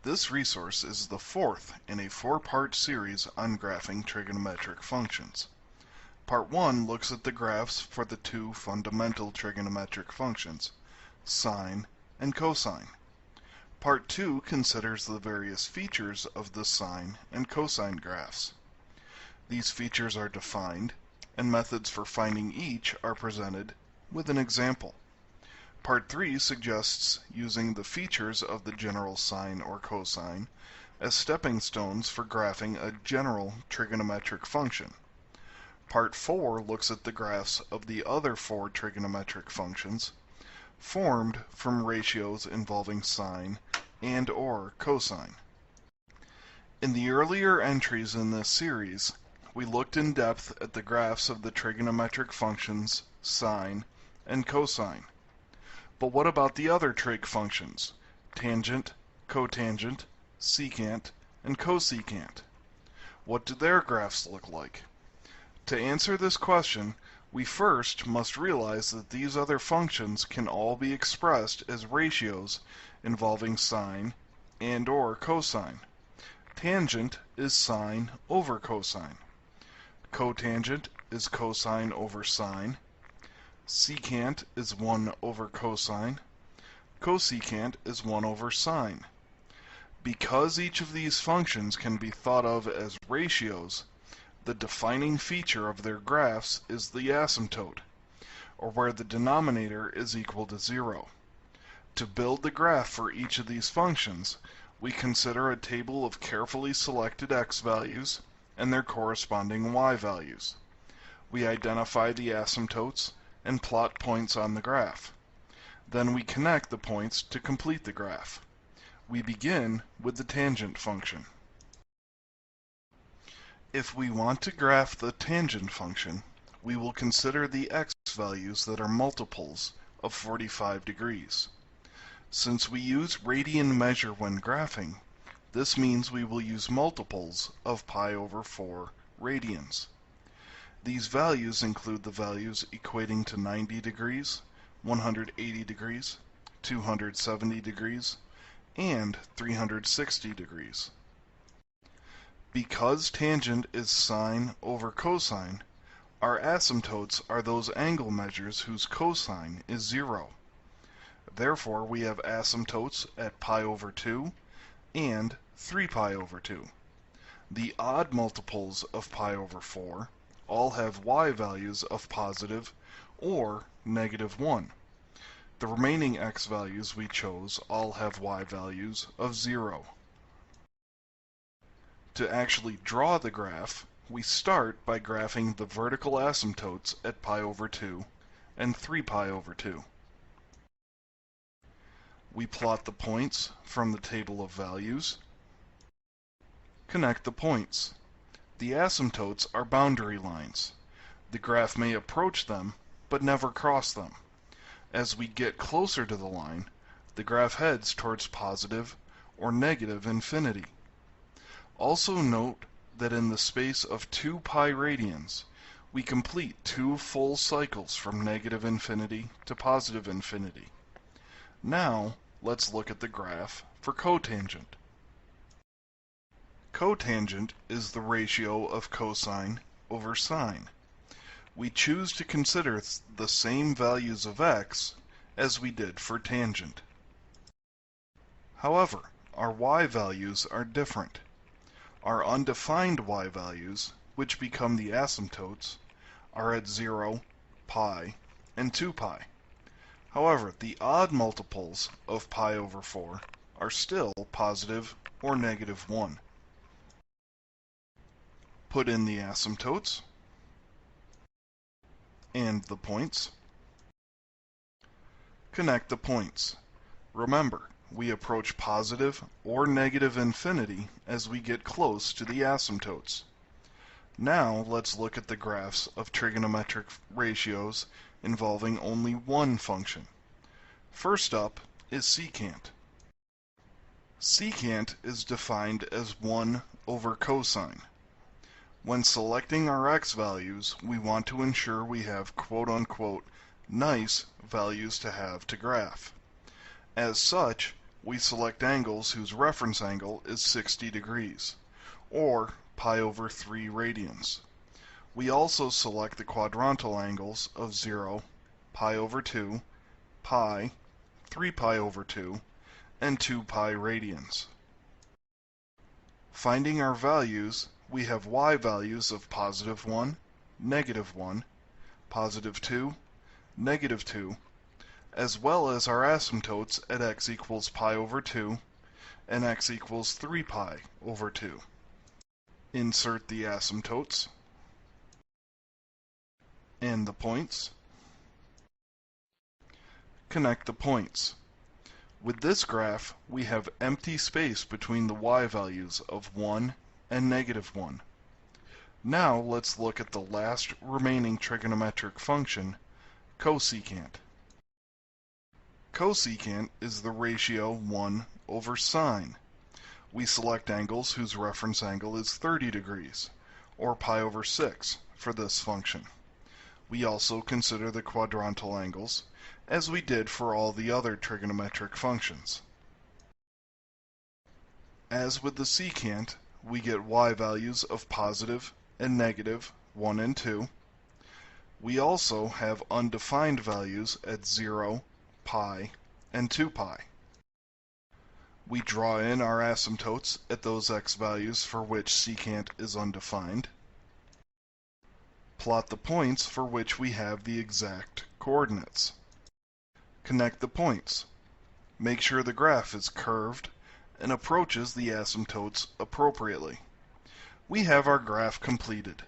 This resource is the fourth in a four-part series on graphing trigonometric functions. Part 1 looks at the graphs for the two fundamental trigonometric functions, sine and cosine. Part 2 considers the various features of the sine and cosine graphs. These features are defined, and methods for finding each are presented with an example. Part 3 suggests using the features of the general sine or cosine as stepping stones for graphing a general trigonometric function. Part 4 looks at the graphs of the other four trigonometric functions formed from ratios involving sine and or cosine. In the earlier entries in this series, we looked in depth at the graphs of the trigonometric functions sine and cosine. But what about the other trig functions, tangent, cotangent, secant, and cosecant? What do their graphs look like? To answer this question, we first must realize that these other functions can all be expressed as ratios involving sine and or cosine. Tangent is sine over cosine. Cotangent is cosine over sine. Secant is 1 over cosine. Cosecant is 1 over sine. Because each of these functions can be thought of as ratios, the defining feature of their graphs is the asymptote, or where the denominator is equal to 0. To build the graph for each of these functions, we consider a table of carefully selected x values and their corresponding y values. We identify the asymptotes and plot points on the graph. Then we connect the points to complete the graph. We begin with the tangent function. If we want to graph the tangent function, we will consider the x values that are multiples of 45 degrees. Since we use radian measure when graphing, this means we will use multiples of pi over 4 radians. These values include the values equating to 90 degrees, 180 degrees, 270 degrees, and 360 degrees. Because tangent is sine over cosine, our asymptotes are those angle measures whose cosine is 0. Therefore, we have asymptotes at pi over 2 and 3 pi over 2. The odd multiples of pi over 4 all have y values of positive or negative 1. The remaining x values we chose all have y values of 0. To actually draw the graph, we start by graphing the vertical asymptotes at pi over 2 and 3 pi over 2. We plot the points from the table of values. Connect the points. The asymptotes are boundary lines. The graph may approach them, but never cross them. As we get closer to the line, the graph heads towards positive or negative infinity. Also note that in the space of 2 pi radians, we complete 2 full cycles from negative infinity to positive infinity. Now, let's look at the graph for cotangent. Cotangent is the ratio of cosine over sine. We choose to consider the same values of x as we did for tangent. However, our y values are different. Our undefined y values, which become the asymptotes, are at 0, pi, and 2 pi. However, the odd multiples of pi over 4 are still positive or negative 1. Put in the asymptotes and the points. Connect the points. Remember, we approach positive or negative infinity as we get close to the asymptotes. Now let's look at the graphs of trigonometric ratios involving only one function. First up is secant. Secant is defined as 1 over cosine. When selecting our x values, we want to ensure we have quote-unquote nice values to have to graph. As such, we select angles whose reference angle is 60 degrees, or pi over 3 radians. We also select the quadrantal angles of 0, pi over 2, pi, 3 pi over 2, and 2 pi radians. Finding our values, we have y values of positive 1, negative 1, positive 2, negative 2, as well as our asymptotes at x equals pi over 2 and x equals 3 pi over 2. Insert the asymptotes and the points. Connect the points. With this graph, we have empty space between the y values of 1 and negative 1. Now let's look at the last remaining trigonometric function, cosecant. Cosecant is the ratio 1 over sine. We select angles whose reference angle is 30 degrees, or pi over 6, for this function. We also consider the quadrantal angles, as we did for all the other trigonometric functions. As with the secant, we get y values of positive and negative 1 and 2. We also have undefined values at 0, pi, and 2 pi. We draw in our asymptotes at those x values for which secant is undefined. Plot the points for which we have the exact coordinates. Connect the points. Make sure the graph is curved and approaches the asymptotes appropriately. We have our graph completed.